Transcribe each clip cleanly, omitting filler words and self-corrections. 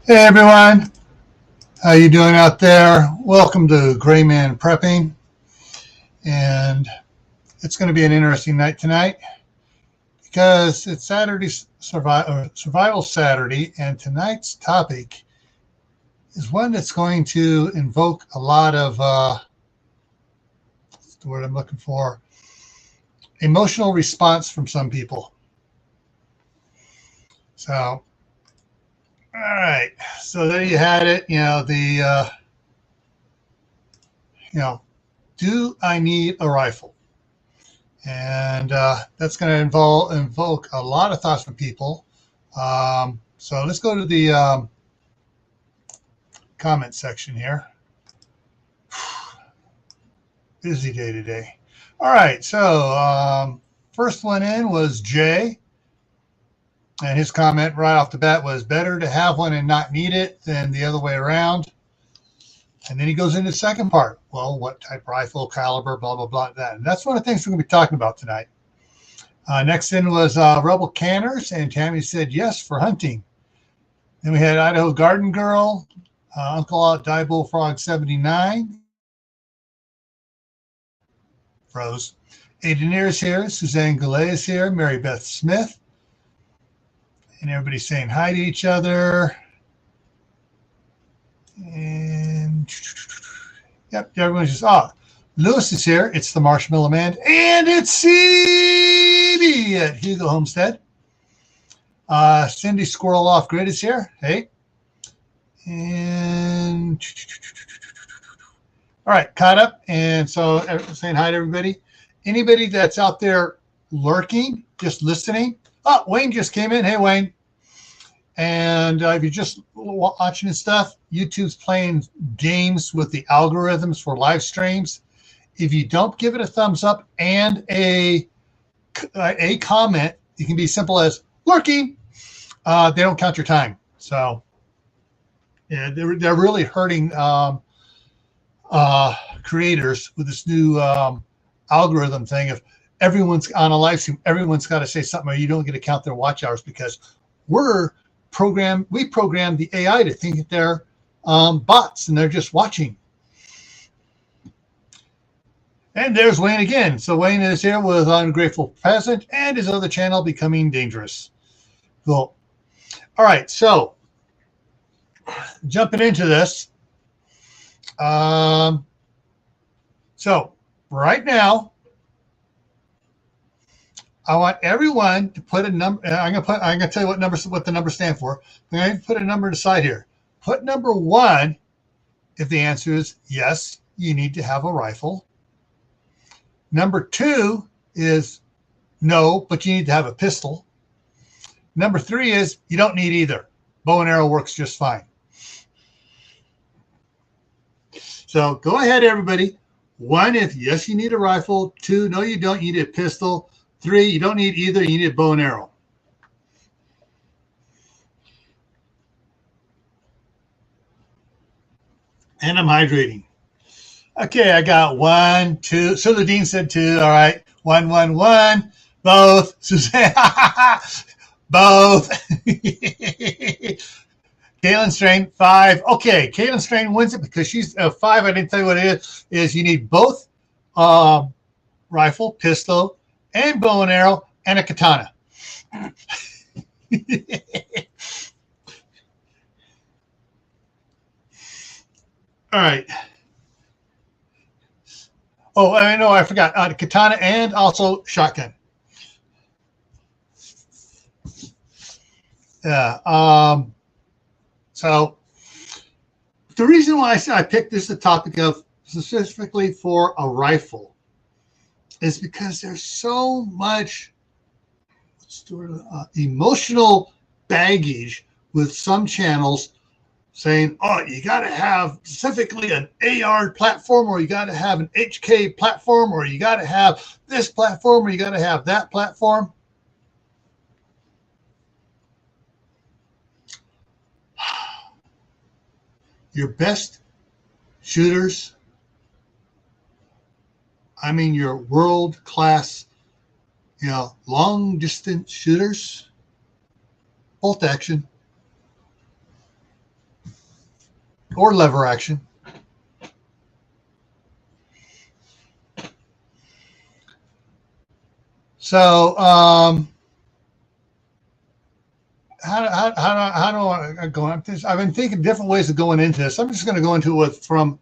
Hey everyone, how you doing out there? Welcome to GrayManPrepping, and it's going to be an interesting night tonight because it's Survival Saturday, and tonight's topic is one that's going to invoke a lot of what's the word I'm looking for? Emotional response from some people. So, all right, so there you had it. Do I need a rifle? And that's going to invoke a lot of thoughts from people. So let's go to the comment section here. Busy day today. All right, so first one in was Jay, and his comment right off the bat was better to have one and not need it than the other way around. And then he goes into the second part. Well, what type rifle, caliber, blah, blah, blah, that. And that's one of the things we're going to be talking about tonight. Next in was Rebel Canners, and Tammy said yes for hunting. Then we had Idaho Garden Girl, Uncle Out Die Bullfrog 79. Froze. Aiden is here. Suzanne Goulet is here. Mary Beth Smith. And everybody's saying hi to each other. And yep, everyone's just, Lewis is here. It's the Marshmallow Man. And it's CB at Hugo Homestead. Cindy Squirrel Off Grid is here. Hey. And all right, caught up. And so saying hi to everybody. Anybody that's out there lurking, just listening. Oh, Wayne just came in. Hey, Wayne. And if you're just watching and stuff, YouTube's playing games with the algorithms for live streams. If you don't give it a thumbs up and a comment, it can be simple as lurking. They don't count your time. So yeah, they're really hurting creators with this new algorithm thing. If everyone's on a live stream, everyone's got to say something, or you don't get to count their watch hours because we program the AI to think that they're bots and they're just watching. And there's Wayne again. So Wayne is here with Ungrateful Peasant and his other channel, Becoming Dangerous. Cool. All right, so jumping into this. So right now, I want everyone to put a number. I'm gonna tell you what the numbers stand for. I'm going to put a number aside here. Put number 1 if the answer is yes, you need to have a rifle. Number 2 is no, but you need to have a pistol. Number 3 is you don't need either. Bow and arrow works just fine. So go ahead, everybody. 1, if yes, you need a rifle. 2, no, you don't. You need a pistol. 3, you don't need either. You need a bow and arrow. And I'm hydrating. Okay, I got 1, 2. So the dean said 2. All right. 1, 1, 1. Both. Suzanne. Both. Caitlin Strain, 5. Okay, Caitlin Strain wins it because she's 5. I didn't tell you what it is. You need both rifle, pistol, and bow and arrow, and a katana. All right. Oh, I know, I forgot. Katana and also shotgun. Yeah. So the reason why I picked this the topic of specifically for a rifle is because there's so much emotional baggage with some channels saying, oh, you got to have specifically an AR platform, or you got to have an HK platform, or you got to have this platform, or you got to have that platform. Your best shooters, I mean your world-class, long-distance shooters, bolt action. or lever action. So how do I go? I've been thinking different ways of going into this. I'm just going to go into it from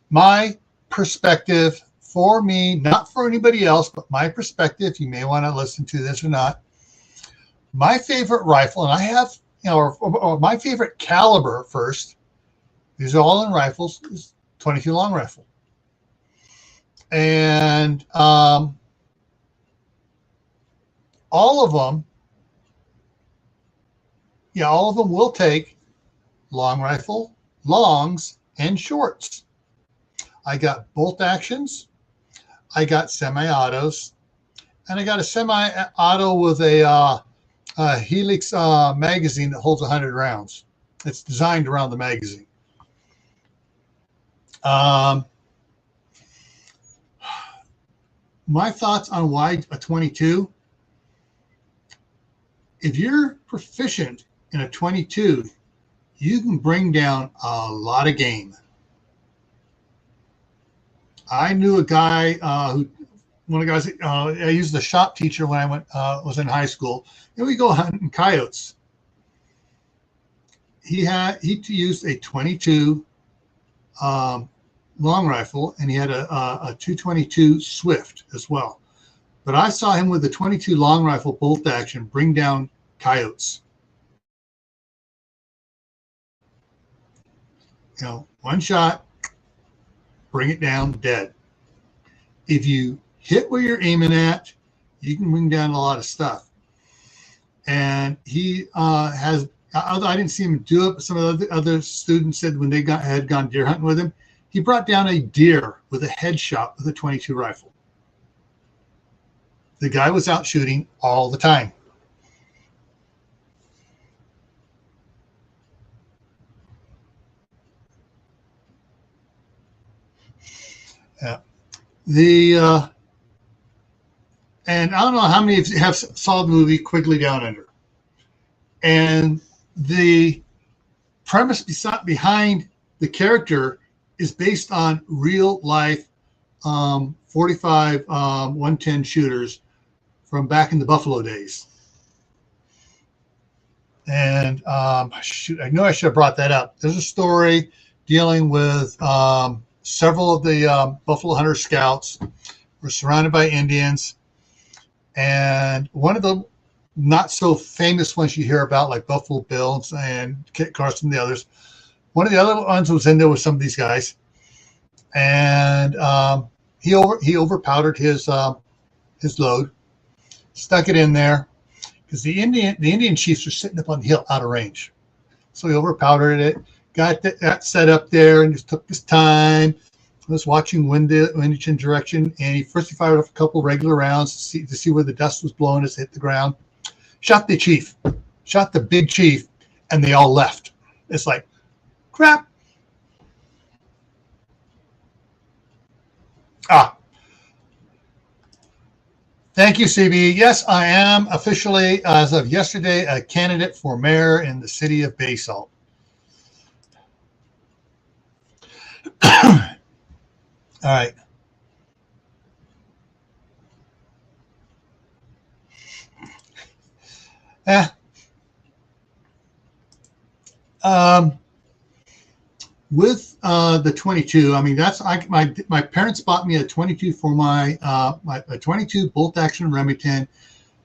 my perspective, for me, not for anybody else, but my perspective. You may want to listen to this or not. My favorite rifle, and I have, or my favorite caliber first. These are all in rifles. Is 22 long rifle, and all of them. Yeah, all of them will take long rifle, longs, and shorts. I got bolt actions, I got semi-autos, and I got a semi-auto with a Helix magazine that holds 100 rounds. It's designed around the magazine. My thoughts on why a 22. If you're proficient in a 22, you can bring down a lot of game. I knew a guy one of the guys, I used the shop teacher when I was in high school, and we go hunting coyotes. He used a 22 long rifle, and he had a 222 Swift as well. But I saw him with the 22 long rifle bolt action bring down coyotes. One shot, bring it down, dead. If you hit where you're aiming at, you can bring down a lot of stuff. And he I didn't see him do it, but some of the other students said when they had gone deer hunting with him, he brought down a deer with a headshot with a 22 rifle. The guy was out shooting all the time. Yeah. And I don't know how many of you have saw the movie Quigley Down Under. And the premise behind the character is based on real life 45 110 shooters from back in the Buffalo days. And shoot, I know I should have brought that up. There's a story dealing with several of the Buffalo Hunter Scouts were surrounded by Indians. And one of the not so famous ones you hear about, like Buffalo Bill and Kit Carson and the others, one of the other ones was in there with some of these guys. And he overpowdered his load, stuck it in there, because the Indian chiefs are sitting up on the hill out of range. So he overpowdered it, got that set up there, and just took his time. Was watching windage and direction, and he fired off a couple of regular rounds to see where the dust was blowing as it hit the ground. Shot the big chief, and they all left. It's like, crap. Thank you, CB. Yes, I am officially, as of yesterday, a candidate for mayor in the city of Basalt. All right. With the 22, I mean, that's my parents bought me a 22 for my 22 bolt action Remington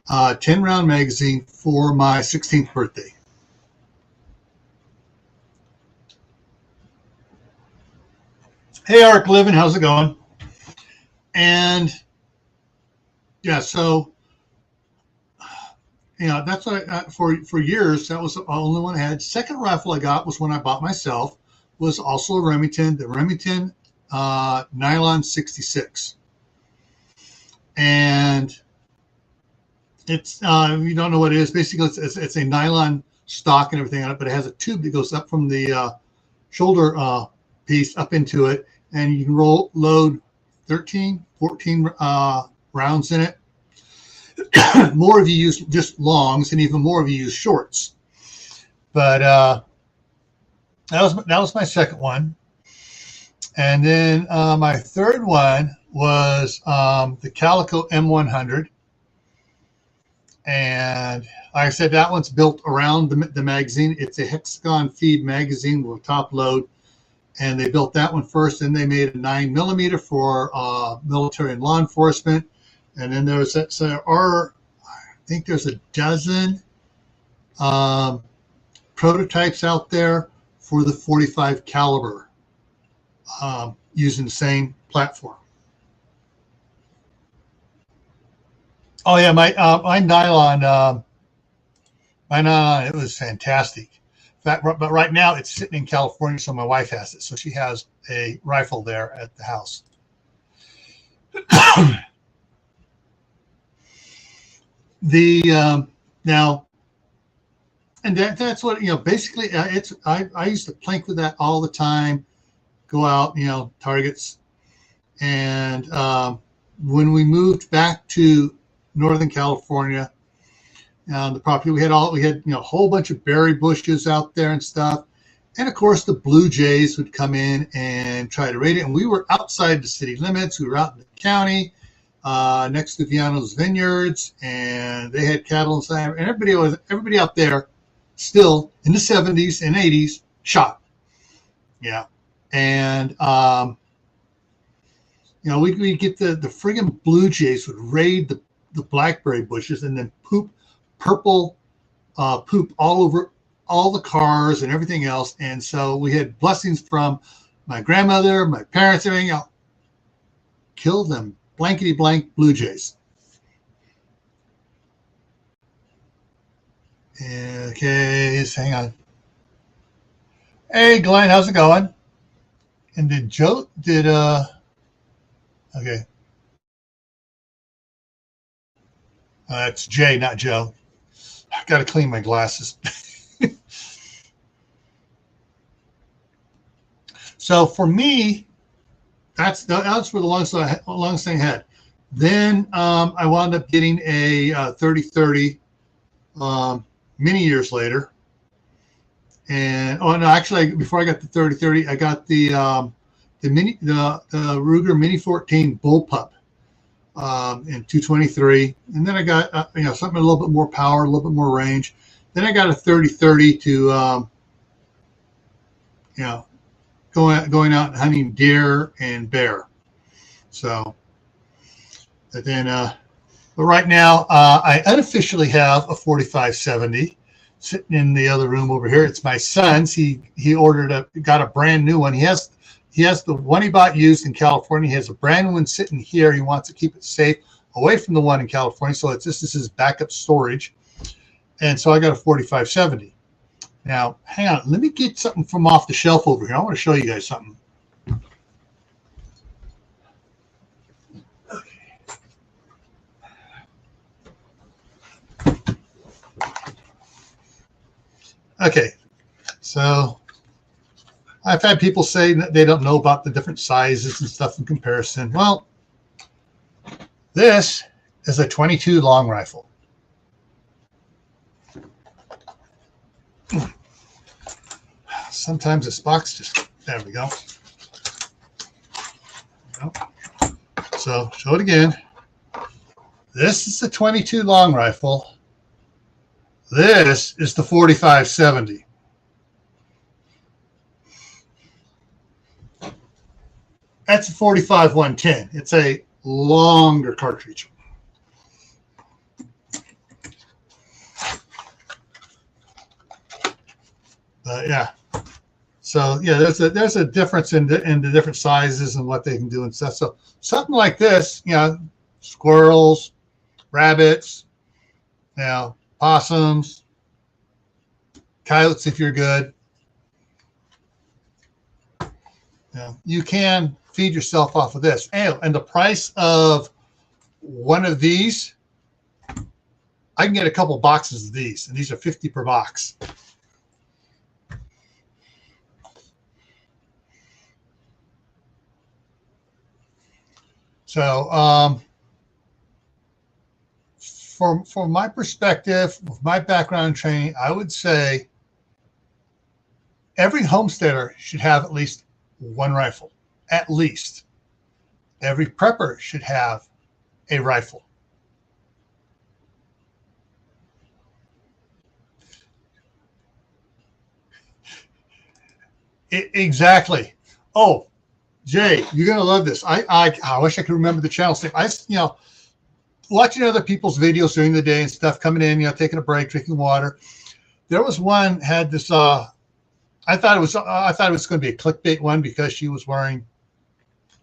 10-round magazine for my 16th birthday. Hey, Arc Living, how's it going? And yeah, so that's what for years that was the only one I had. Second rifle I got was when I bought myself, was also a Remington, the Remington Nylon 66, and it's you don't know what it is. Basically, it's a nylon stock and everything on it, but it has a tube that goes up from the shoulder piece up into it, and you can load 13, 14 rounds in it. More of you use just longs, and even more of you use shorts. But that was my second one. And then my third one was the Calico M100. And like I said, that one's built around the magazine. It's a hexagon feed magazine with top load. And they built that one first. Then they made a 9mm for military and law enforcement. And then I think there's a dozen prototypes out there for the 45 caliber using the same platform. Oh yeah, my nylon, it was fantastic. In fact, but right now it's sitting in California, so my wife has it. So she has a rifle there at the house. Now, and that's what, basically it's, I used to plank with that all the time, go out, targets. And when we moved back to Northern California, the property, we had a whole bunch of berry bushes out there and stuff. And of course the blue jays would come in and try to raid it. And we were outside the city limits. We were out in the county, next to Viano's Vineyards, and they had cattle inside. And everybody out there still in the 70s and 80s shot. Yeah. And, we'd get the friggin' blue jays would raid the blackberry bushes and then poop purple poop all over all the cars and everything else. And so we had blessings from my grandmother, my parents, everything else. Kill them blankety blank blue jays. Okay, just hang on. Hey Glenn, how's it going? And okay. It's Jay, not Joe. I got to clean my glasses. So for me, that's where the longest thing I had. Then I wound up getting a 30-30 many years later. And actually, before I got the 30-30, I got the Ruger Mini 14 bullpup in 223, and then I got something a little bit more power, a little bit more range. Then I got a 30-30 to going out and hunting deer and bear. So, but then, but right now I unofficially have a 45-70 sitting in the other room over here. It's my son's. He got a brand new one. He has the one he bought used in California. He has a brand new one sitting here. He wants to keep it safe away from the one in California. So this is his backup storage. And so I got a 45-70. Now, hang on. Let me get something from off the shelf over here. I want to show you guys something. Okay. So I've had people say that they don't know about the different sizes and stuff in comparison. Well, this is a 22 long rifle. Sometimes this box just, there we go. So show it again. This is the 22 long rifle. This is the 45-70. That's a 45-110. It's a longer cartridge. Yeah. So yeah, there's a difference in the different sizes and what they can do and stuff. So something like this, squirrels, rabbits, possums, coyotes if you're good. You can feed yourself off of this. And the price of one of these, I can get a couple boxes of these, and these are $50 per box. So from my perspective, with my background in training, I would say Every homesteader should have at least one rifle. At least. Every prepper should have a rifle. Exactly. Oh, Jay, you're gonna love this. I wish I could remember the channel name. Watching other people's videos during the day and stuff, coming in, taking a break, drinking water. There was one had this. I thought it was going to be a clickbait one because she was wearing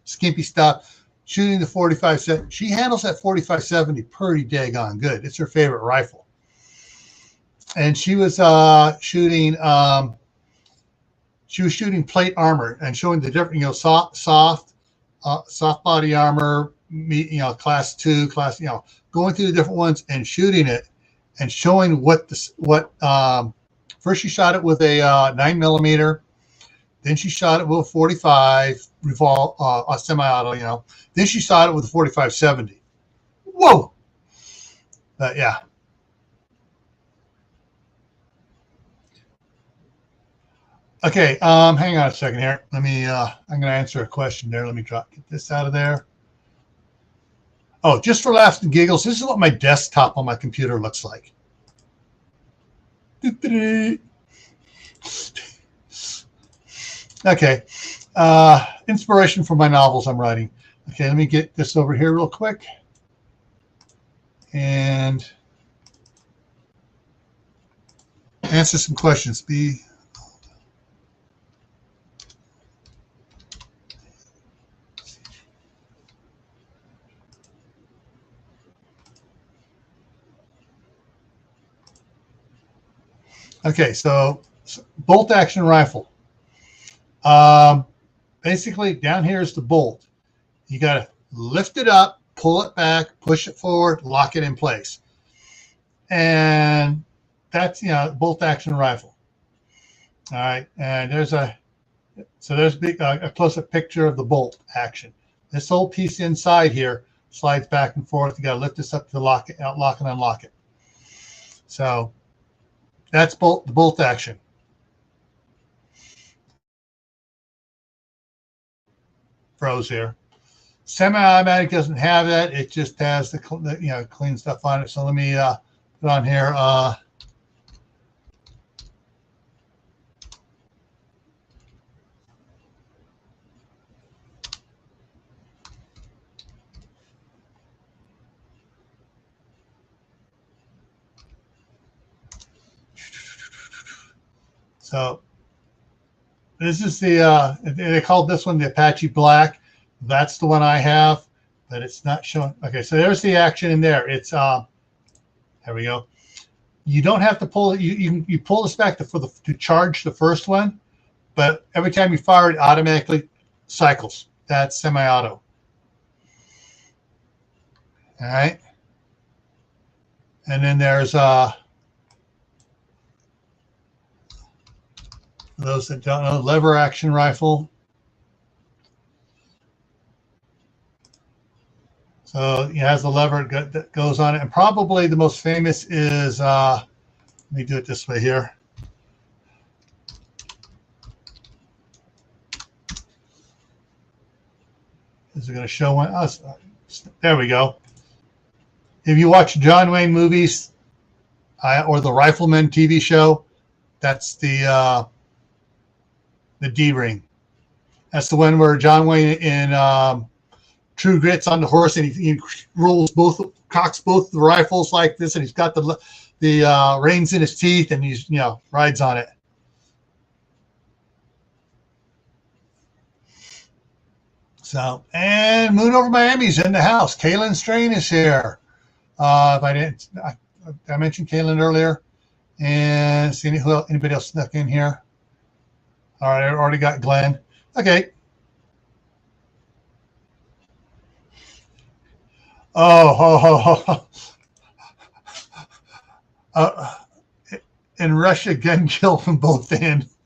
skimpy stuff, shooting the 45-70. She handles that 45-70 pretty daggone good. It's her favorite rifle, and she was shooting. She was shooting plate armor and showing the different, soft body armor, class 2, class, going through the different ones and shooting it and showing first she shot it with a 9mm, then she shot it with a 45 a semi-auto, then she shot it with a 45-70. Whoa! But yeah. Okay, hang on a second here. Let me, I'm going to answer a question there. Let me get this out of there. Oh, just for laughs and giggles, this is what my desktop on my computer looks like. Okay, inspiration for my novels I'm writing. Okay, let me get this over here real quick. And answer some questions. Okay, so bolt action rifle. Basically, down here is the bolt. You got to lift it up, pull it back, push it forward, lock it in place. And that's, bolt action rifle. All right, and there's a close-up picture of the bolt action. This whole piece inside here slides back and forth. You got to lift this up to lock and unlock it. So that's the bolt action. Froze here. Semi-automatic doesn't have that. It just has the clean stuff on it. So let me put on here. So this is they called this one the Apache Black. That's the one I have, but it's not showing. Okay, so there's the action in there. It's there we go. You don't have to pull it. You pull this back to charge the first one, but every time you fire it, automatically cycles. That's semi-auto. All right, and then there's for those that don't know, lever action rifle. So it has the lever that goes on it. And probably the most famous is, let me do it this way here. Is it going to show one? Oh, there we go. If you watch John Wayne movies or the Rifleman TV show, that's the D-ring. That's the one where John Wayne in True Grit's on the horse and he cocks both the rifles like this, and he's got the reins in his teeth, and he's rides on it. So, and Moon Over Miami's in the house. Kaylin Strain is here. If I didn't, I mentioned Kaylin earlier, and see anybody else snuck in here. All right, I already got Glenn. Okay. In Russia, gun kill from both ends.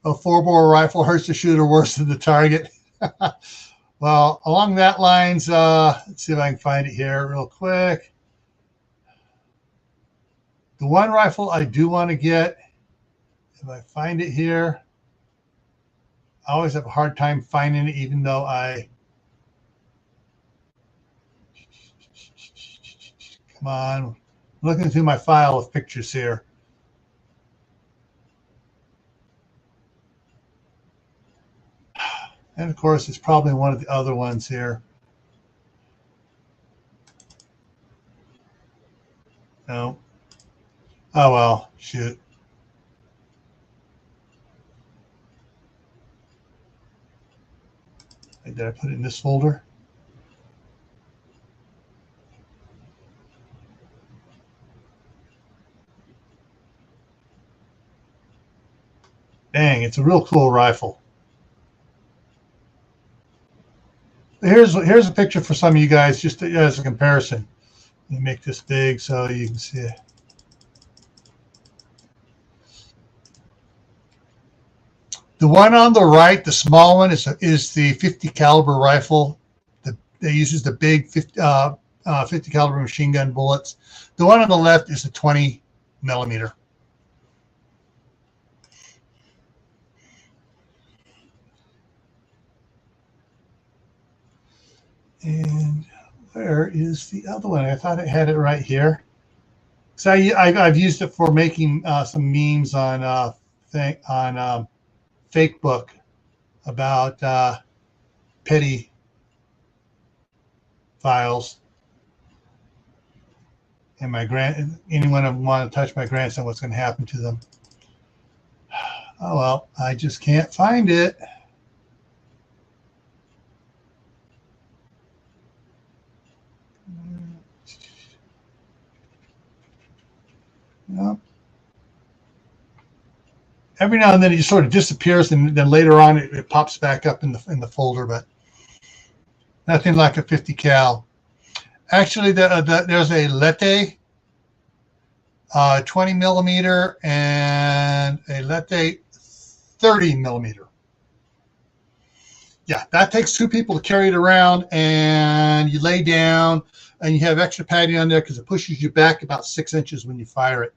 A 4-bore rifle hurts the shooter worse than the target. Well, along that lines, let's see if I can find it here real quick. The one rifle I do want to get, if I find it here, I always have a hard time finding it, even though come on, I'm looking through my file of pictures here. And of course, it's probably one of the other ones here. No. Oh, well, shoot. Did I put it in this folder? Dang, it's a real cool rifle. Here's a picture for some of you guys, just as a comparison. Let me make this big so you can see it. The one on the right, the small one, is the 50 caliber rifle. That uses the big 50 caliber machine gun bullets. The one on the left is the 20 millimeter. And where is the other one? I thought I had it right here. So I've used it for making some memes on Facebook about petty files. And anyone who want to touch my grandson, what's going to happen to them? Oh well, I just can't find it. Yep. Every now and then it just sort of disappears, and then later on it pops back up in the folder, but nothing like a 50 cal. Actually, there's a Lete 20 millimeter and a Lete 30 millimeter. Yeah, that takes two people to carry it around, and you lay down, and you have extra padding on there because it pushes you back about 6 inches when you fire it.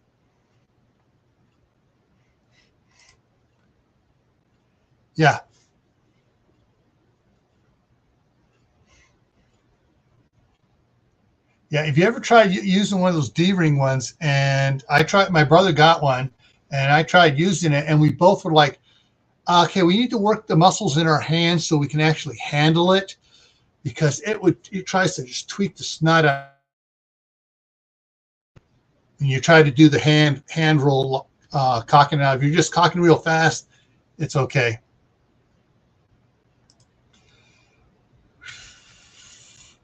Yeah. Yeah, if you ever tried using one of those D-ring ones, and my brother got one, and I tried using it, and we both were like, okay, we need to work the muscles in our hands so we can actually handle it, because it tries to just tweak the snot out. And you try to do the hand roll, cocking it out. If you're just cocking real fast, it's okay.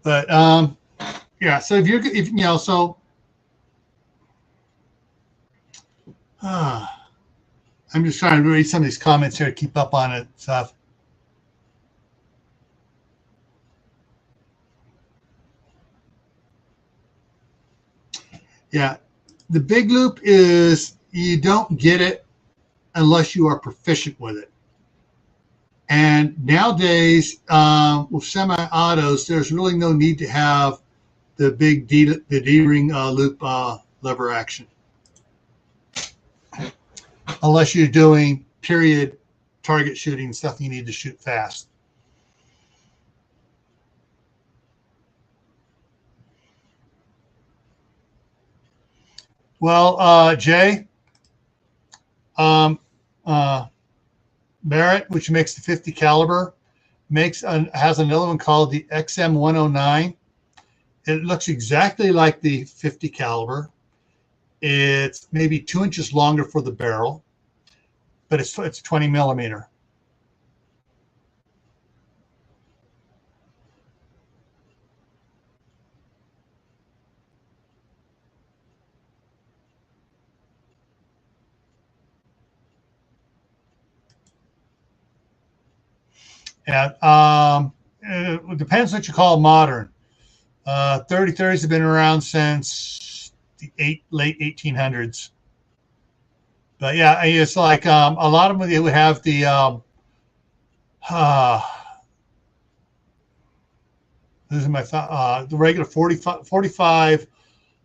But yeah, so I'm just trying to read some of these comments here to keep up on it stuff. Yeah, the big loop is you don't get it unless you are proficient with it. And nowadays, with semi-autos, there's really no need to have the big D-ring loop lever action, unless you're doing period target shooting, stuff you need to shoot fast. Well, Jay, Barrett, which makes the 50 caliber, has another one called the XM109. It looks exactly like the 50 caliber. It's maybe 2 inches longer for the barrel, but it's 20 millimeter. And it depends what you call modern. 30-30s have been around since the late 1800s. But yeah, it's like a lot of them, they would have the losing my thought, the regular 45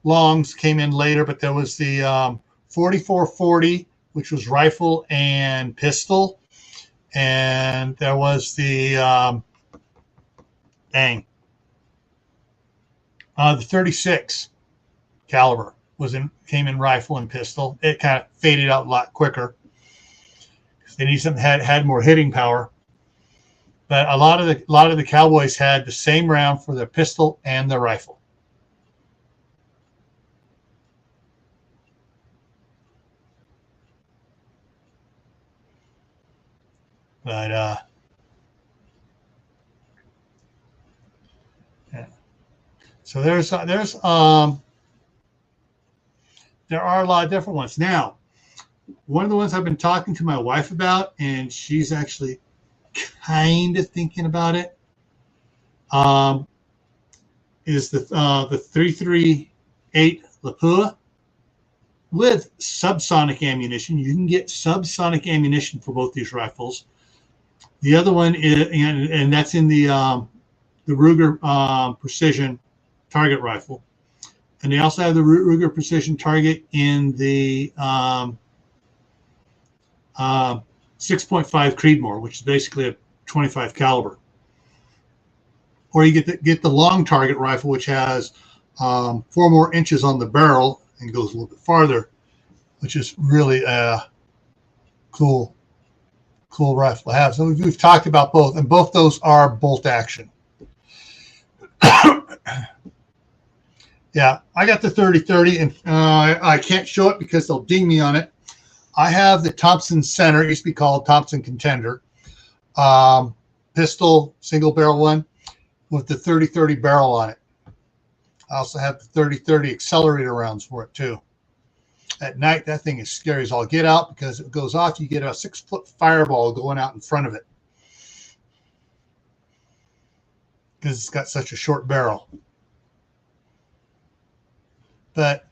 longs came in later, but there was the 4440, which was rifle and pistol, and there was the the 36 caliber came in rifle and pistol. It kind of faded out a lot quicker. They need something that had more hitting power. But a lot of the cowboys had the same round for their pistol and their rifle. But yeah. So there are a lot of different ones. Now, one of the ones I've been talking to my wife about, and she's actually kind of thinking about it, is the 338 Lapua with subsonic ammunition. You can get subsonic ammunition for both these rifles. The other one is, and that's in the Ruger precision target rifle, and they also have the Ruger precision target in the 6.5 Creedmoor, which is basically a 25 caliber. Or you get the long target rifle, which has 4 more inches on the barrel and goes a little bit farther, which is really a cool rifle to have. So we've talked about both, and both those are bolt action. Yeah, I got the 30-30, and I can't show it because they'll ding me on it. I have the Thompson Center, it used to be called Thompson Contender, pistol, single barrel one with the 30-30 barrel on it. I also have the 30-30 accelerator rounds for it too. At night, that thing is scary as all get out because it goes off. You get a 6-foot fireball going out in front of it because it's got such a short barrel. But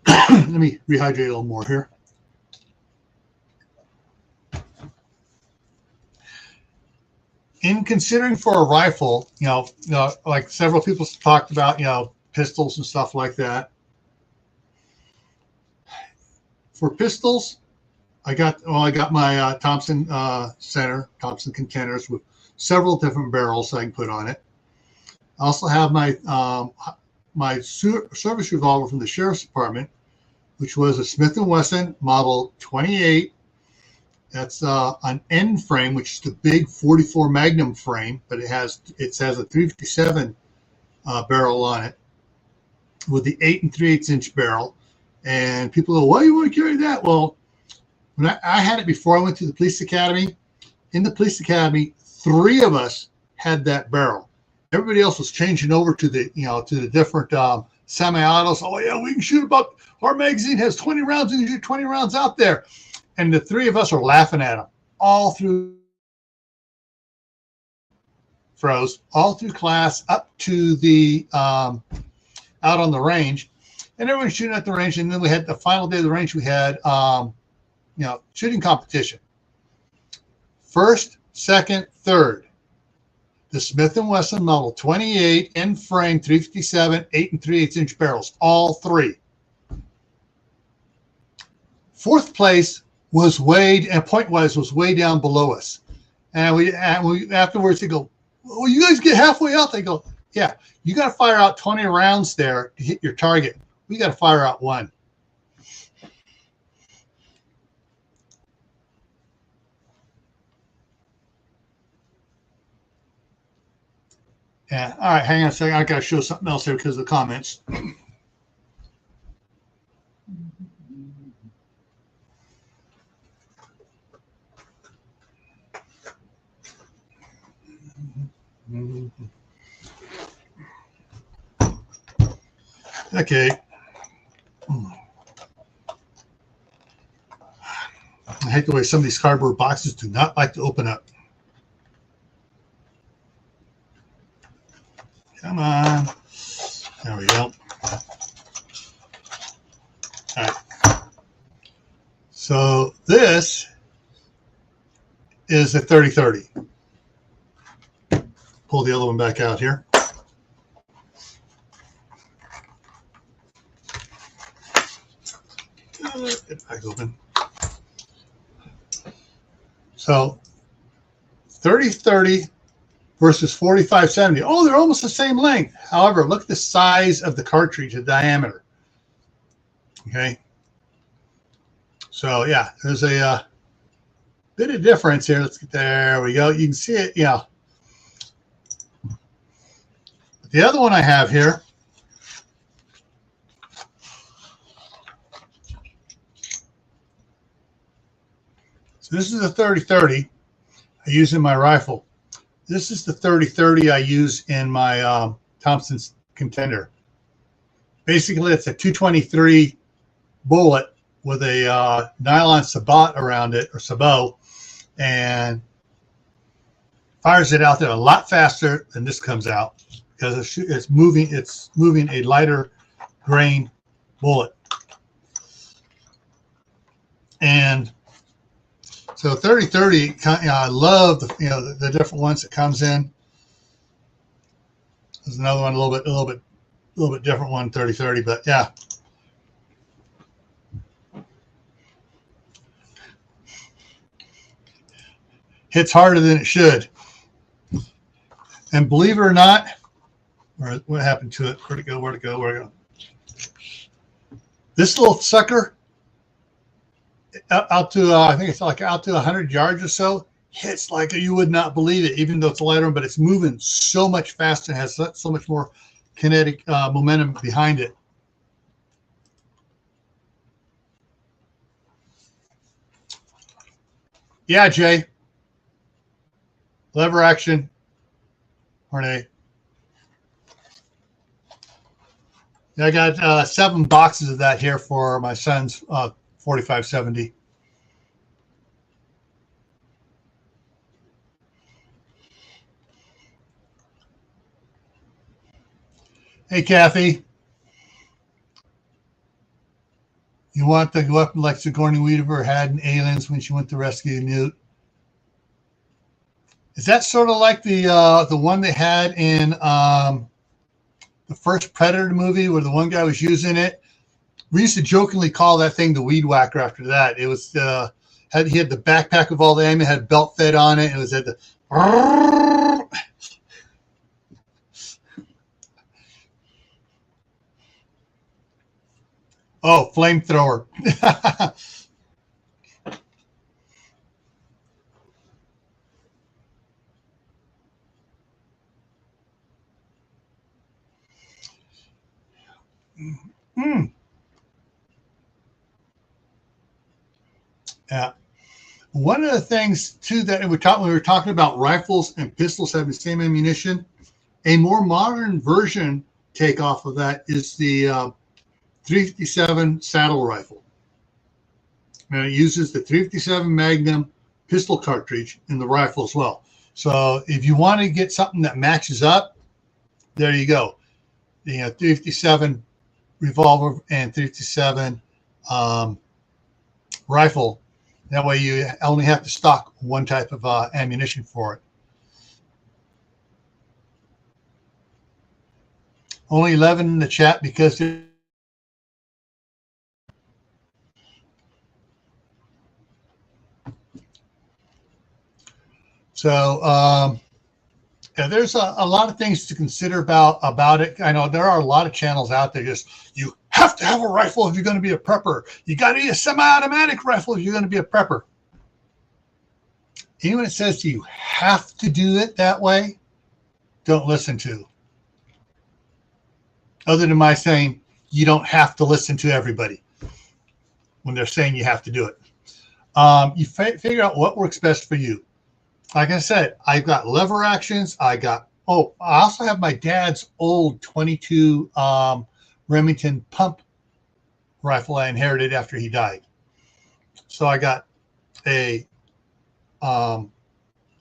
let me rehydrate a little more here. In considering for a rifle, like several people talked about, pistols and stuff like that. For pistols, I got my Thompson Center, Thompson Contenders with several different barrels I can put on it. I also have my service revolver from the Sheriff's Department, which was a Smith & Wesson Model 28. That's an end frame, which is the big 44 Magnum frame, but it has a 357 barrel on it with the 8 3/8 inch barrel. And people go, why do you want to carry that? Well, when I had it before I went to the police academy. In the police academy, 3 of us had that barrel. Everybody else was changing over to the different semi-autos. Oh yeah, we can shoot about, our magazine has 20 rounds and you shoot 20 rounds out there. And the 3 of us are laughing at them all through class up to the out on the range, and everyone's shooting at the range. And then we had the final day of the range. We had shooting competition. First, second, third. The Smith & Wesson Model 28 end frame 357 8 3/8 inch barrels, all 3. Fourth place was point-wise was way down below us. And we afterwards, they go, well, you guys get halfway out. They go, yeah, you got to fire out 20 rounds there to hit your target. We got to fire out 1. Yeah, all right, hang on a second. I got to show something else here because of the comments. Okay. I hate the way some of these cardboard boxes do not like to open up. Come on. There we go. All right. So this is a 30-30. Pull the other one back out here. Get it back open. So 30-30 versus 45-70. Oh, they're almost the same length. However, look at the size of the cartridge, the diameter. Okay. So yeah, there's a bit of difference here. Let's get there. We go. You can see it. Yeah. The other one I have here. So this is a 30-30 I use in my rifle. This is the 30-30 I use in my Thompson's Contender. Basically, it's a 223 bullet with a nylon sabot around it, or sabot, and fires it out there a lot faster than this comes out because it's moving a lighter grain bullet. And so 30-30, I love the different ones that comes in. There's another one a little bit different one, 30-30, but yeah. Hits harder than it should. And believe it or not, what happened to it? Where'd it go? This little sucker, out to I think it's like out to 100 yards or so, hits like you would not believe it, even though it's a lighter one, but it's moving so much faster and has so much more kinetic momentum behind it. Yeah, Jay. Lever action, aren't they? Yeah, I got 7 boxes of that here for my son's 45-70. Hey, Kathy. You want the weapon like Sigourney Weaver had in Aliens when she went to rescue Newt? Is that sort of like the one they had in the first Predator movie where the one guy was using it? We used to jokingly call that thing the weed whacker after that. It was he had the backpack of all the ammo, had belt fed on it. It was at the oh, flamethrower. Yeah. One of the things too that we were talking about rifles and pistols having the same ammunition. A more modern version takeoff of that is the 357 saddle rifle. And it uses the 357 Magnum pistol cartridge in the rifle as well. So if you want to get something that matches up, there you go. 357 revolver and 357 rifle. That way you only have to stock one type of ammunition for it. Only 11 in the chat because so yeah, there's a lot of things to consider about it. I know there are a lot of channels out there. Just you have to have a rifle if you're going to be a prepper. You got to be a semi-automatic rifle if you're going to be a prepper. Anyone that says you have to do it that way, don't listen to. Other than my saying, you don't have to listen to everybody when they're saying you have to do it. You figure out what works best for you. Like I said, I've got lever actions. I also have my dad's old 22 Remington pump rifle I inherited after he died. So I got a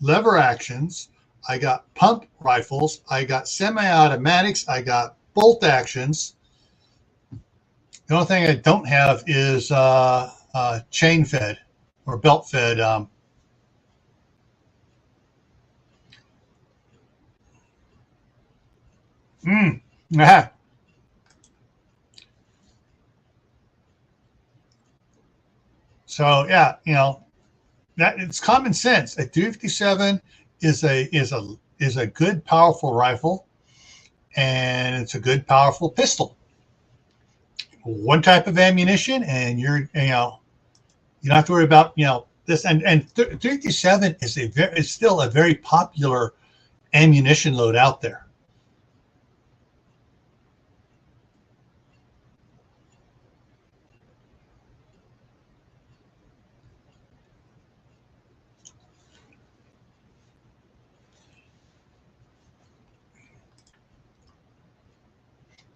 lever actions. I got pump rifles. I got semi-automatics. I got bolt actions. The only thing I don't have is chain fed or belt fed. So yeah, that it's common sense. A 357 is a good powerful rifle, and it's a good powerful pistol. One type of ammunition, and you don't have to worry about this. And 357 is still a very popular ammunition load out there.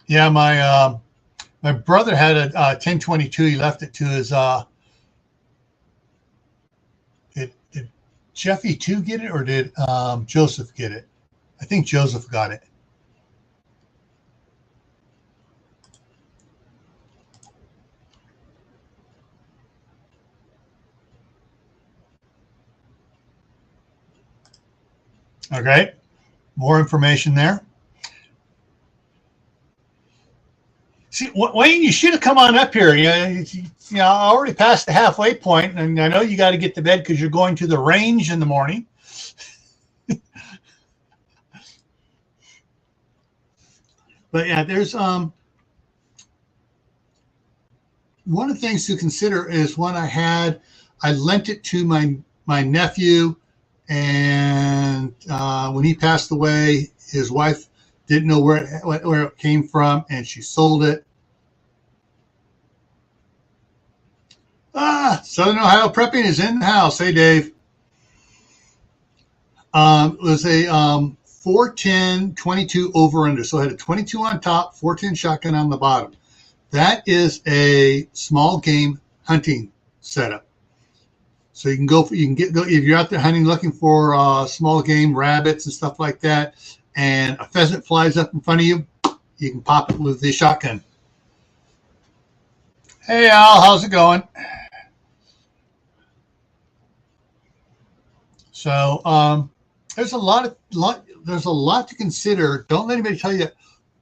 Yeah, my brother had a 1022. He left it to his did Jeffy 2 get it, or did Joseph get it? I think Joseph got it. Okay, more information there. See, Wayne, you should have come on up here. I already passed the halfway point, and I know you got to get to bed because you're going to the range in the morning. But yeah, there's one of the things to consider is when I lent it to my nephew, and when he passed away, his wife didn't know where it came from, and she sold it. Southern Ohio Prepping is in the house. Hey, Dave. It was a 410 22 over under. So I had a 22 on top, 410 shotgun on the bottom. That is a small game hunting setup. So you can go if you're out there hunting, looking for small game, rabbits and stuff like that, and a pheasant flies up in front of you, you can pop it with the shotgun. Hey Al, how's it going? So there's a lot to consider. Don't let anybody tell you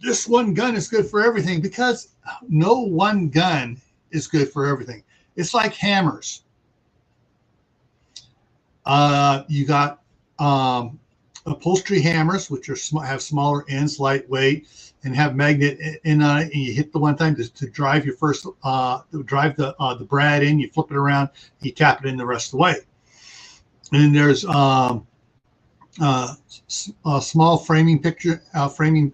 this one gun is good for everything, because no one gun is good for everything. It's like hammers. You got upholstery hammers, which have smaller ends, lightweight, and have magnet in on it. And you hit the one time to drive your first, drive the brad in. You flip it around, you tap it in the rest of the way. And then there's small framing picture framing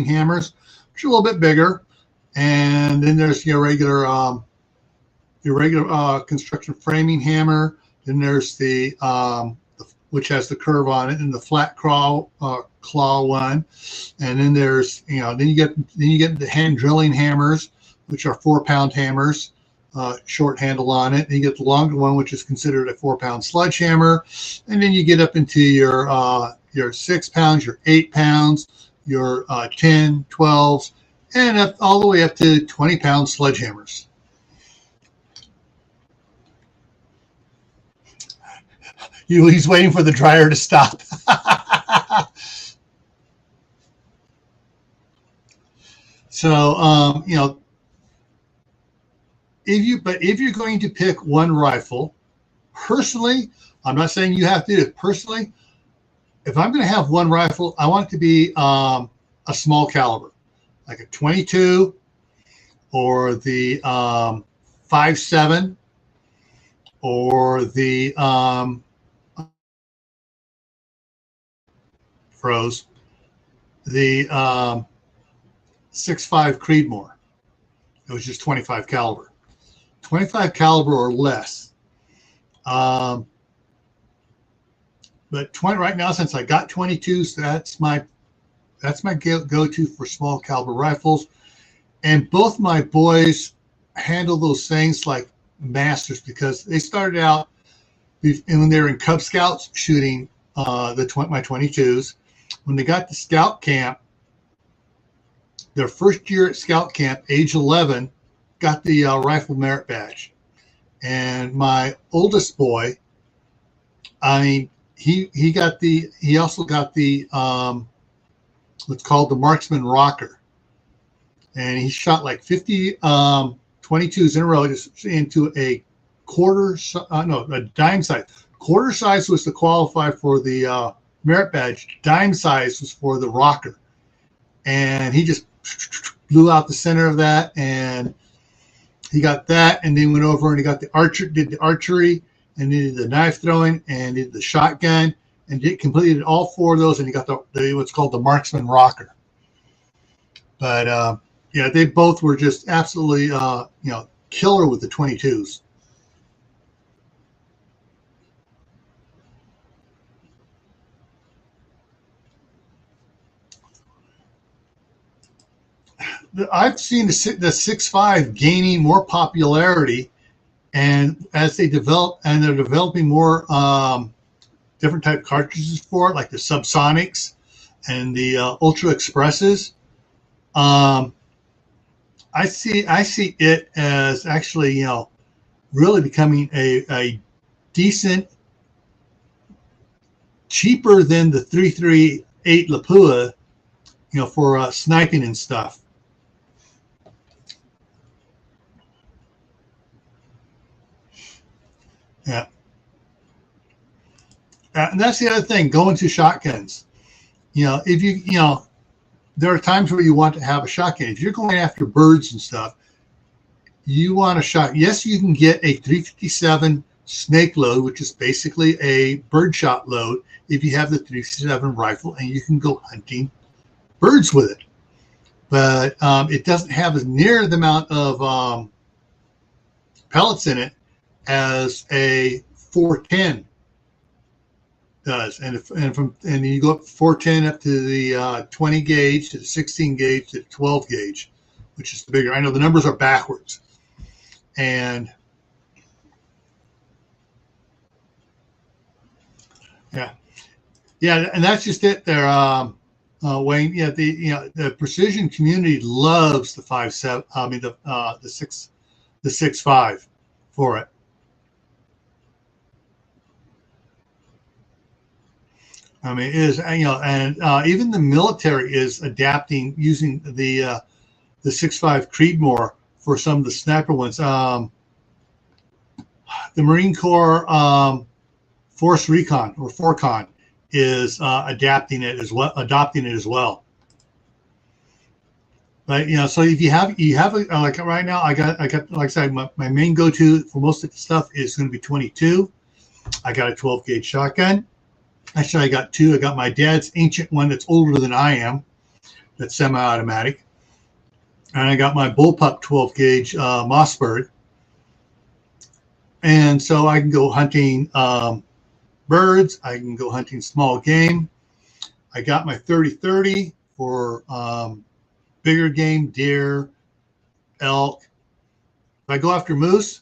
hammers, which are a little bit bigger. And then there's your regular construction framing hammer. Then there's the which has the curve on it, and the flat claw one. And then there's then you get the hand drilling hammers, which are 4-pound hammers, short handle on it. And you get the longer one, which is considered a 4-pound sledgehammer. And then you get up into your 6 pounds, your 8 pounds, your 10, 12s, and up all the way up to 20-pound sledgehammers. He's waiting for the dryer to stop. So, if you're going to pick one rifle, personally, I'm not saying you have to do it. Personally, if I'm going to have one rifle, I want it to be a small caliber, like a 22 or the 5.7 or the froze, the 6.5 Creedmoor. It was just 25 caliber. 25 caliber or less. But 20 right now, since I got 22s, that's my go-to for small caliber rifles. And both my boys handle those things like masters, because they started out when they were in Cub Scouts shooting my 22s. When they got to scout camp, their first year at scout camp, age 11, got the rifle merit badge. And my oldest boy, he also got the what's called the marksman rocker, and he shot like 50 22s in a row just into a a dime size. Quarter size was to qualify for the merit badge. Dime size was for the rocker. And he just blew out the center of that, and he got that, and then went over and he got did the archery, and did the knife throwing, and did the shotgun, and completed all 4 of those, and he got the what's called the marksman rocker. But yeah, they both were just absolutely killer with the 22s. I've seen the 6.5 gaining more popularity, and as they develop, and they're developing more different type cartridges for it, like the subsonics and the ultra expresses. I see it as actually really becoming a decent, cheaper than the 338 Lapua, for sniping and stuff. Yeah. And that's the other thing, going to shotguns. If there are times where you want to have a shotgun. If you're going after birds and stuff, you want a shot. Yes, you can get a 357 snake load, which is basically a birdshot load, if you have the 357 rifle, and you can go hunting birds with it. But it doesn't have as near the amount of pellets in it as a 410 does, and you go up 410 up to the 20 gauge, to the 16 gauge, to the 12 gauge, which is the bigger. I know the numbers are backwards, and yeah, and that's just it there, Wayne. Yeah, the precision community loves the 5.7. I mean the 6.5 for it. I mean, it is, and even the military is adapting, using the 6.5 Creedmoor for some of the sniper ones. The Marine Corps Force Recon, or FORCON, is adopting it as well. But so if you have like right now, I got like I said, my main go-to for most of the stuff is going to be 22. I got a 12 gauge shotgun. Actually, I got 2. I got my dad's ancient one that's older than I am, that's semi-automatic. And I got my bullpup 12 gauge Mossberg. And so I can go hunting birds. I can go hunting small game. I got my 30-30 for bigger game, deer, elk. If I go after moose,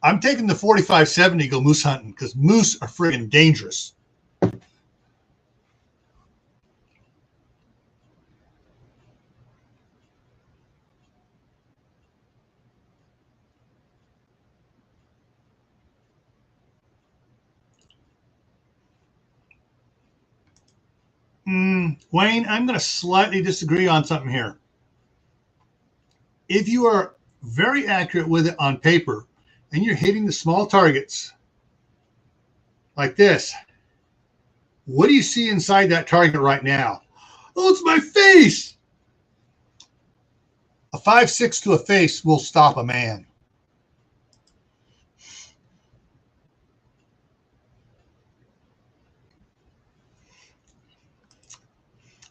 I'm taking the 45-70 to go moose hunting, because moose are friggin' dangerous. Wayne, I'm going to slightly disagree on something here. If you are very accurate with it on paper, and you're hitting the small targets like this, what do you see inside that target right now? Oh, it's my face. A 5.6 to a face will stop a man.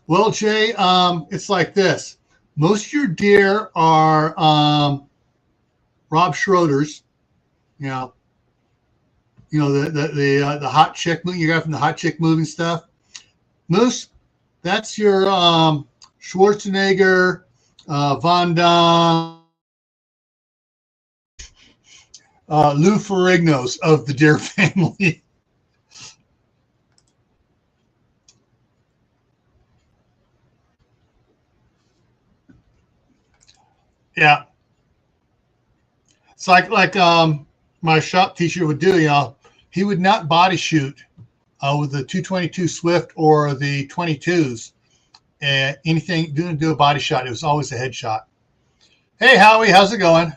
Well, Jay, it's like this. Most of your deer are Rob Schroeder's. The hot chick movie you got from the hot chick movie stuff. Moose, that's your Schwarzenegger, Van Damme, Lou Ferrigno's of the deer family. Yeah, it's like my shop teacher would do. He would not body shoot with the 222 Swift or the 22s. Anything, do a body shot. It was always a headshot. Hey, Howie, how's it going?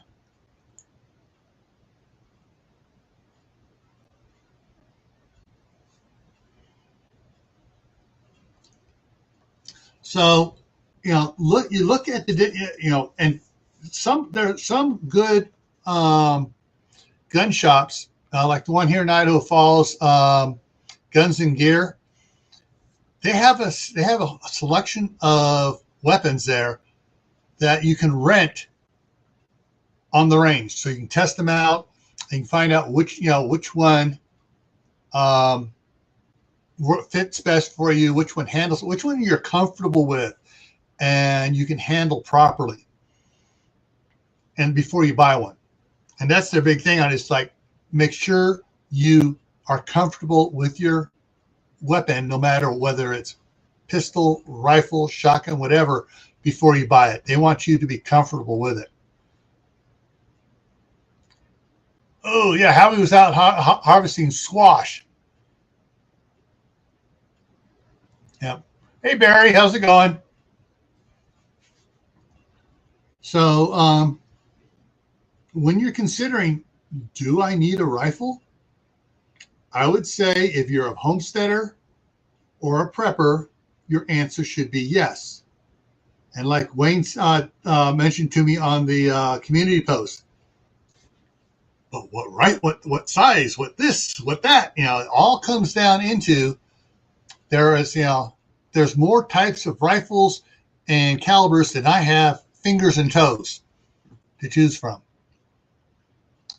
So, you look at and there's some good um, gun shops, like the one here in Idaho Falls, Guns and Gear. They have a selection of weapons there that you can rent on the range, so you can test them out and you can find out which one um, fits best for you, which one you're comfortable with, and you can handle properly. And before you buy one, and that's their big thing on it. It's like, make sure you are comfortable with your weapon, no matter whether it's pistol, rifle, shotgun, whatever, before you buy it. They want you to be comfortable with it. Oh yeah, Howie was out harvesting squash. Yeah. Hey Barry, how's it going? So when you're considering, do I need a rifle? I would say if you're a homesteader or a prepper, your answer should be yes. And like Wayne mentioned to me on the community post, but what size, what this, what that, it all comes down into there is, there's more types of rifles and calibers than I have fingers and toes to choose from.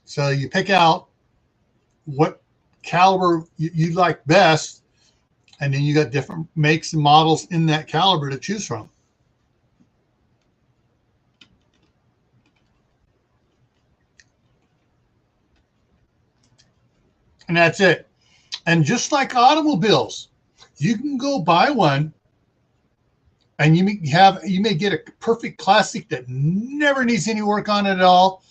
So you pick out what caliber you like best, and then you got different makes and models in that caliber to choose from. And that's it. And just like automobiles, you can go buy one and you may get a perfect classic that never needs any work on it at all,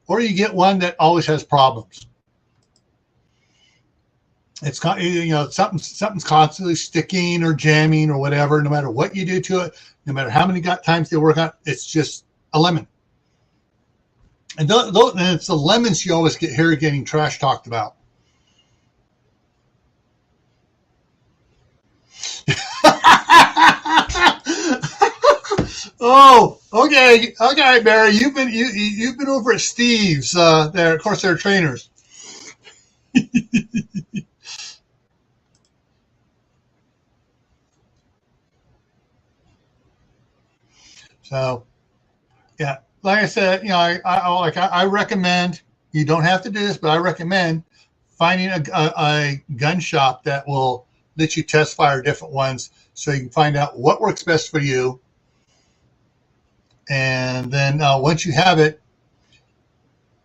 or you get one that always has problems. It's something's constantly sticking or jamming or whatever. No matter what you do to it, no matter how many times they work on it, it's just a lemon. And it's the lemons you always hear getting trash talked about. Oh, okay, Barry. You've been over at Steve's. There, of course, they're trainers. So yeah, like I said, I recommend, you don't have to do this, but I recommend finding a gun shop that will let you test fire different ones, so you can find out what works best for you. And then once you have it,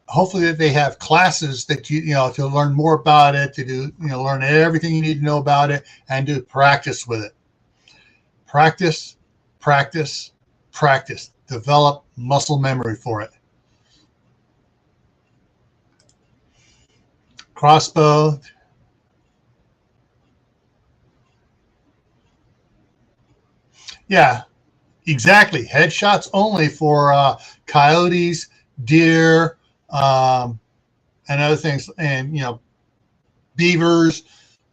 hopefully that they have classes that to learn more about it, to do learn everything you need to know about it, and do practice with it. Practice, practice, practice. Develop muscle memory for it. Crossbow. Yeah, exactly. Headshots only for coyotes, deer, and other things, and beavers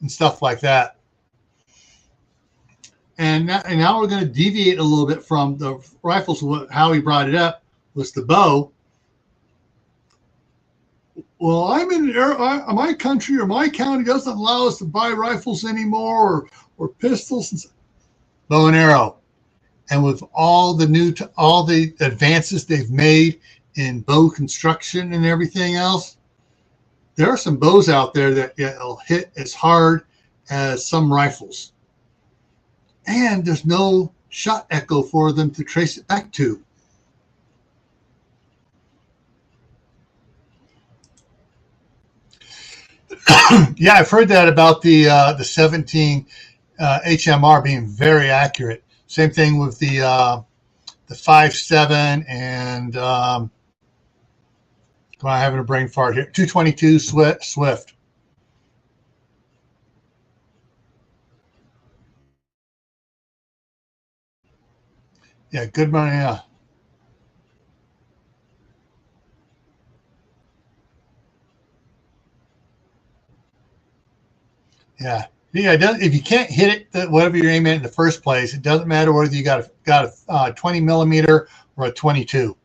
and stuff like that. And now we're going to deviate a little bit from the rifles. How he brought it up was the bow. Well, my country or my county doesn't allow us to buy rifles anymore, or pistols. Bow and arrow. And with all the advances they've made in bow construction and everything else, there are some bows out there that will hit as hard as some rifles. And there's no shot echo for them to trace it back to. Yeah, I've heard that about the 17 HMR being very accurate. Same thing with the 5.7 and I'm having a brain fart here. 222 Swift. Yeah, good money. Yeah. Yeah. Yeah, if you can't hit it, whatever you're aiming at in the first place, it doesn't matter whether you got a 20 millimeter or a 22.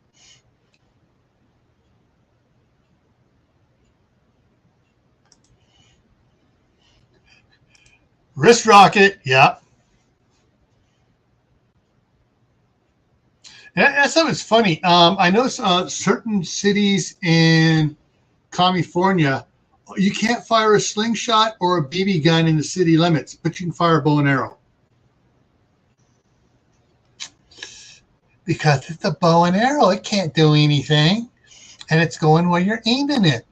Wrist rocket, yeah. That's something's funny. I know certain cities in California, you can't fire a slingshot or a BB gun in the city limits, but you can fire a bow and arrow. Because it's a bow and arrow, it can't do anything, and it's going where you're aiming it.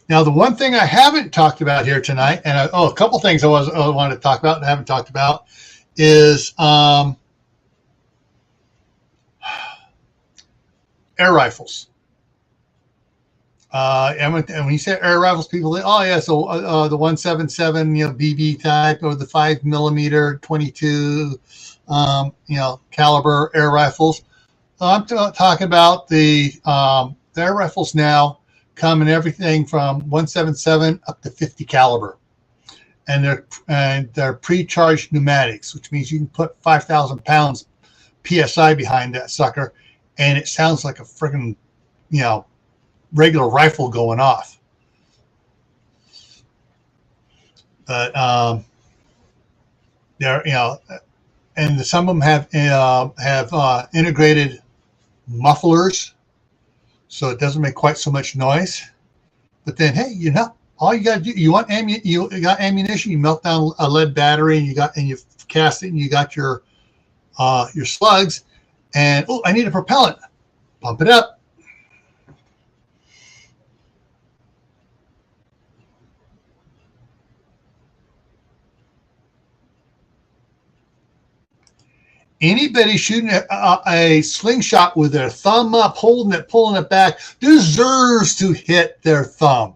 Now, the one thing I haven't talked about here tonight, and a couple things I wanted to talk about and I haven't talked about, is air rifles. And when you say air rifles, people say, "Oh yeah, so the 177, BB type, or the 5 millimeter 22, caliber air rifles." I'm talking about the air rifles now come in everything from 177 up to 50 caliber, and they're pre-charged pneumatics, which means you can put 5,000 pounds PSI behind that sucker, and it sounds like a friggin', regular rifle going off. But they're, and some of them have integrated mufflers, so it doesn't make quite so much noise. But then, hey, all you got to do, you got ammunition, you melt down a lead battery, and you cast it, and you got your slugs, and I need a propellant. Pump it up. Anybody shooting a slingshot with their thumb up, holding it, pulling it back, deserves to hit their thumb.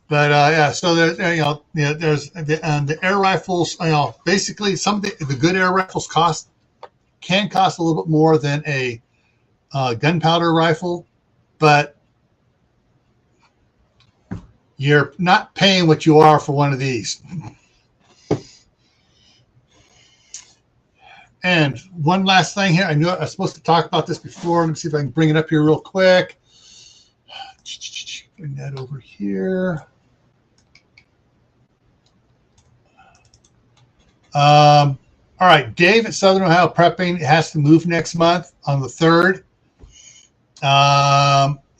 But yeah, so there's the air rifles. Basically, some of the good air rifles can cost a little bit more than a gunpowder rifle, but you're not paying what you are for one of these. And one last thing here. I knew I was supposed to talk about this before. Let me see if I can bring it up here real quick. Bring that over here. All right, Dave at Southern Ohio Prepping has to move next month on the 3rd.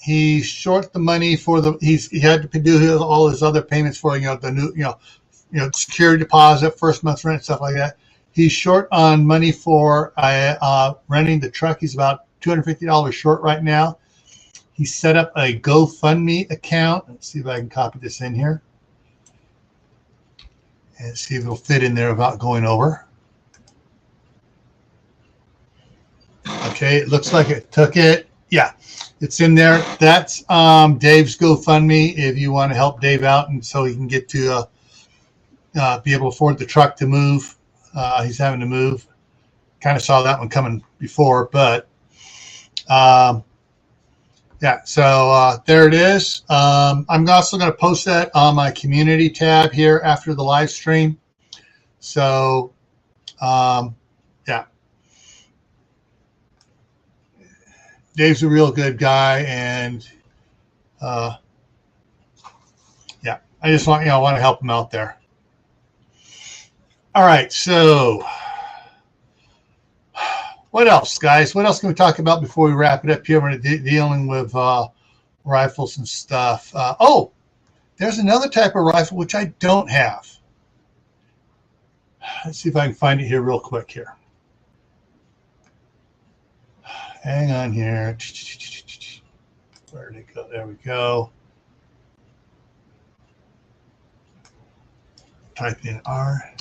He's short the money for he had to do all his other payments for the new security deposit, first month's rent, stuff like that. He's short on money for renting the truck. He's about $250 short right now. He set up a GoFundMe account. Let's see if I can copy this in here and see if it'll fit in there without going over. Okay, it looks like it took it. Yeah, it's in there. That's Dave's GoFundMe if you want to help Dave out, and so he can get to be able to afford the truck to move. He's having to move. Kind of saw that one coming before, but yeah, so there it is. I'm also going to post that on my community tab here after the live stream. So yeah. Dave's a real good guy, and yeah, I just want to help him out there. All right, so what else, guys? What else can we talk about before we wrap it up here? We're dealing with rifles and stuff. Oh, there's another type of rifle which I don't have. Let's see if I can find it here real quick here. Hang on here. Where did it go? There we go. Type in R.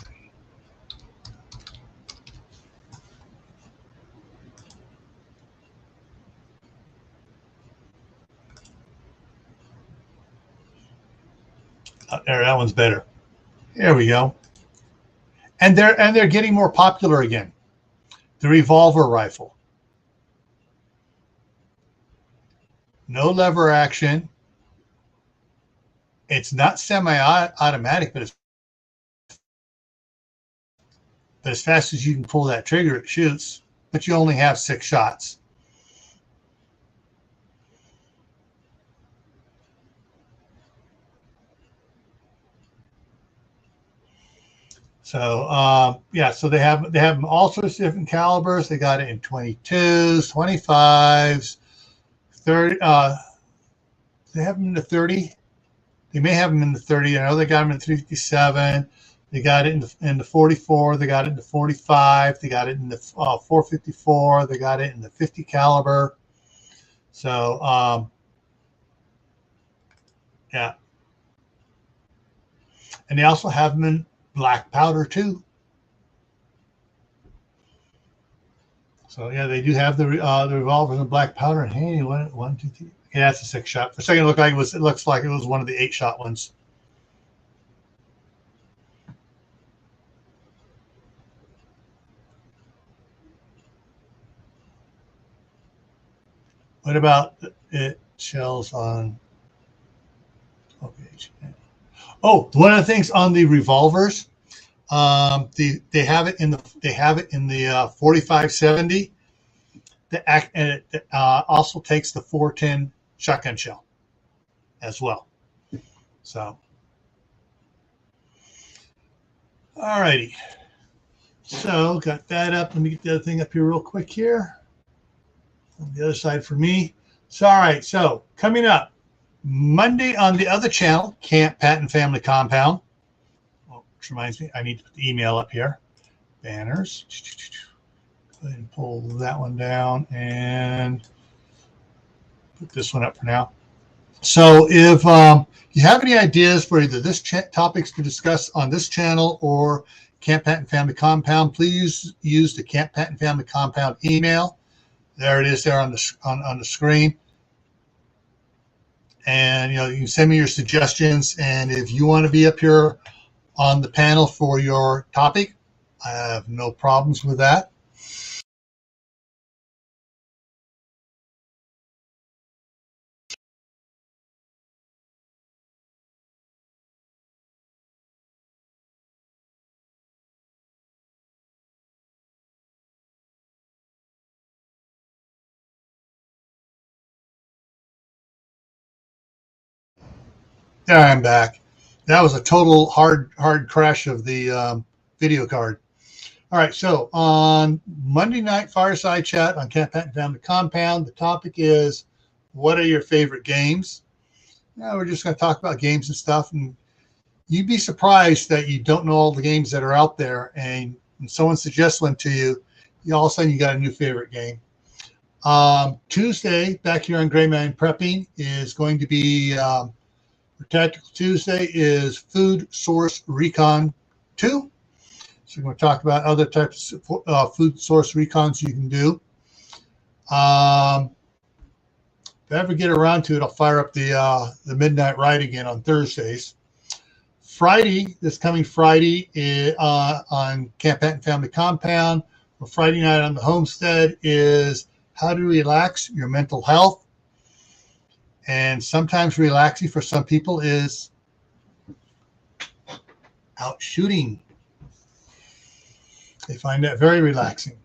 There, that one's better. There we go. And they're getting more popular again. The revolver rifle. no lever action. It's not semi-automatic, but as fast as you can pull that trigger, it shoots. But you only have 6 shots. So yeah, so they have them all sorts of different calibers. They got it in 22s, 25s, 30. They have them in the 30. They may have them in the 30. I know they got them in the 357. They got it in the 44. They got it in the 45. They got it in the 454. They got it in the 50 caliber. So yeah, and they also have them in black powder too. So yeah, they do have the revolvers in black powder. And hey, one, two, three. Okay, that's a 6 shot. For a second, it looks like it was one of the 8 shot ones. What about it shells on? Okay. Oh, one of the things on the revolvers, they have it in the 4570. And it also takes the 410 shotgun shell as well. So, all righty. So got that up. Let me get the other thing up here real quick here. On the other side for me. So, all right. So coming up Monday on the other channel, Camp Patton Family Compound. Oh, which reminds me, I need to put the email up here. Banners. Go ahead and pull that one down and put this one up for now. So if you have any ideas for either this topics to discuss on this channel or Camp Patton Family Compound, please use the Camp Patton Family Compound email. There it is there on the screen. And you can send me your suggestions. And if you want to be up here on the panel for your topic, I have no problems with that. There I'm back. That was a total hard crash of the video card. All right, so on Monday night Fireside Chat on Camp Patton Family Compound, the topic is, what are your favorite games? Now we're just going to talk about games and stuff, and you'd be surprised that you don't know all the games that are out there, and when someone suggests one to you, all of a sudden you got a new favorite game. Tuesday, back here on GrayManPrepping, is going to be Tactical Tuesday is Food Source Recon 2. So we're going to talk about other types of food source recons you can do. If I ever get around to it, I'll fire up the Midnight Ride again on Thursdays. Friday, this coming Friday, on Camp Patton Family Compound, or Friday night on the Homestead, is how to relax your mental health. And sometimes relaxing for some people is out shooting. They find that very relaxing.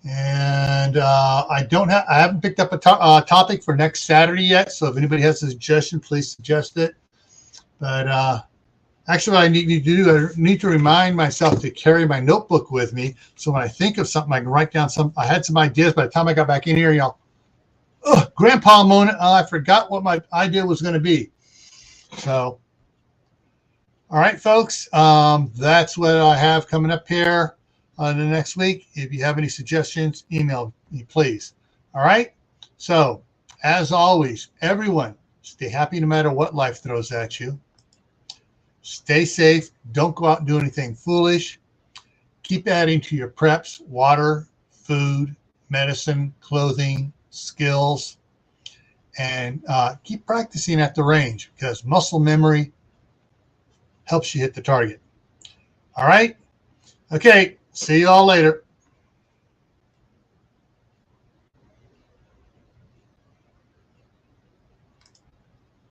And I haven't picked up a topic for next Saturday yet. So if anybody has a suggestion, please suggest it. But actually, what I need to remind myself to carry my notebook with me. So when I think of something, I can write down I had some ideas. By the time I got back in here, Grandpa moment, I forgot what my idea was going to be. So, all right, folks, that's what I have coming up here on the next week. If you have any suggestions, email me, please. All right. So, as always, everyone, stay happy no matter what life throws at you. Stay safe. Don't go out and do anything foolish. Keep adding to your preps: water, food, medicine, clothing, skills, and keep practicing at the range, because muscle memory helps you hit the target. All right. Okay. See you all later.